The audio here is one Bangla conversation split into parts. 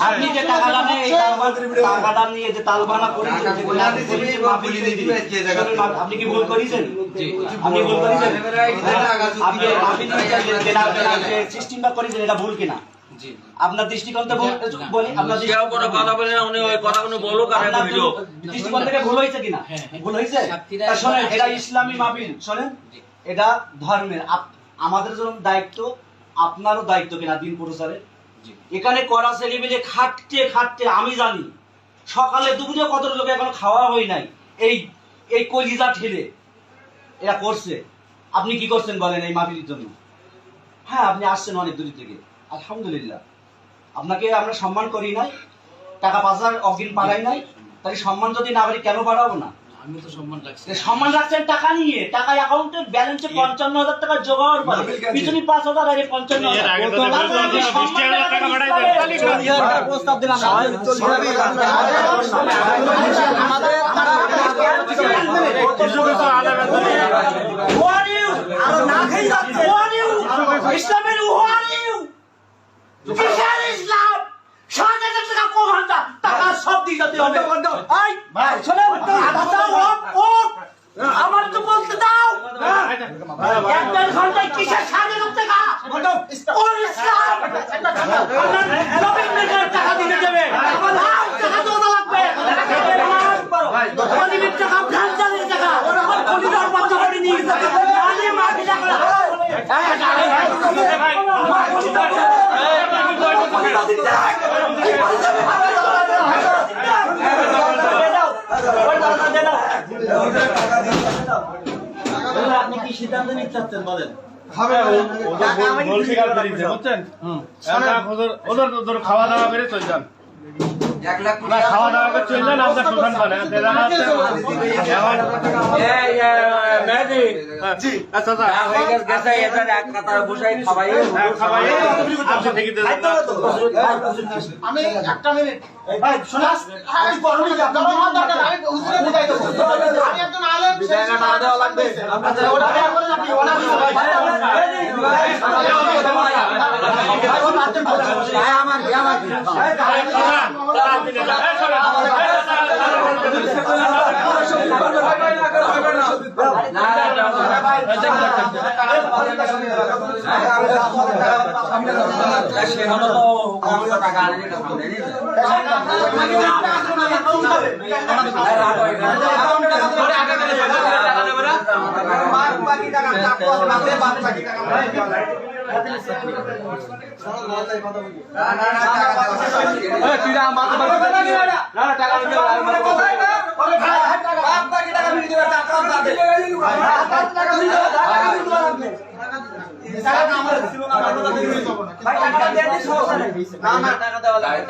আপনি যে টাকাটা নিয়ে এই টাকাটা নিয়ে যে তালবানা করেছেন আপনি কি ভুল করেছেন? আপনি ভুল করেছেন? আপনি সিস্টেমটা করেছেন এটা ভুল কিনা? আপনার দৃষ্টিকোণ থেকে বলি, আপনার দৃষ্টিকোণ থেকে ভুল হয়েছে কিনা? ভুল হয়েছে। শোনেন, এটা ইসলামী মাহফিল, শোনেন এটা ধর্মের, আমাদের জন্য দায়িত্ব, আপনারও দায়িত্ব কিনা দিন প্রচারে। এখানে করা ছেলে মিলে খাটতে খাটতে আমি জানি সকালে দুপুরে কত লোক এখন খাওয়া হয় নাই, এই কলিজা ঠেলে এরা করছে। আপনি কি করছেন বলেন এই মাহফিলের জন্য? হ্যাঁ, আপনি আসছেন অনেক দূর থেকে, আলহামদুলিল্লাহ। আপনাকে আমরা সম্মান করি নাই, টাকা ৫,০০০ অগ্রিম পাঠাই নাই, তাহলে সম্মান যদি না করি কেন বাড়াবো না? আমি তো সম্মান রাখছি। সম্মান রাখছেন টাকা নিয়ে, টাকা অ্যাকাউন্টে ব্যালেন্সে ৫৫,০০০ টাকা জোগাড় করে পিছনে ৫,০০০ আর ৫৫,০০০ টাকা বাড়াই দেন। প্রস্তাব দিলাম ইসলামের ইসলাম ৬০০০ টাকা কমান টাকা সব দিয়ে যেতে হবে। আমার তো বলতে দাও, এক দেড় ঘন্টায় কিসের ৬০০০ টাকা? টাকা দিতে দেবে, টাকা তো লাগবে, টাকা ভ্যান চালিয়ে টাকা আমার কলিদার বন্ধ করে নিয়ে আপনি কি সিদ্ধান্ত নিতে চাচ্ছেন বলেন? খাওয়া দাওয়া করে চল যান, খাওয়া দাওয়া করে চল যান, আপনার দোকান বানায় আমি একটা মিনিট একজন আলেম লাগবে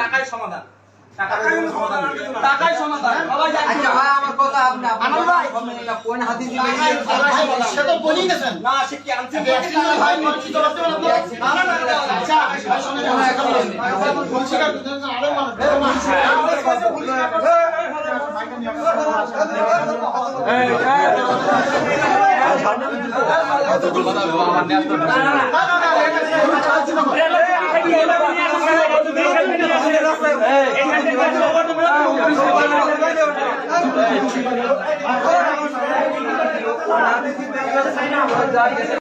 টাকাই সমাধান। টাকাই সমাধান। আচ্ছা ভাই, আমার কথা আপনি কোন হাদিস সে তো বলেই গেছেন না, সে কি আনছে ভাই মসজিদ চলাতে না না আচ্ছা ভাই শুনুন বলছি না আরো মানুষ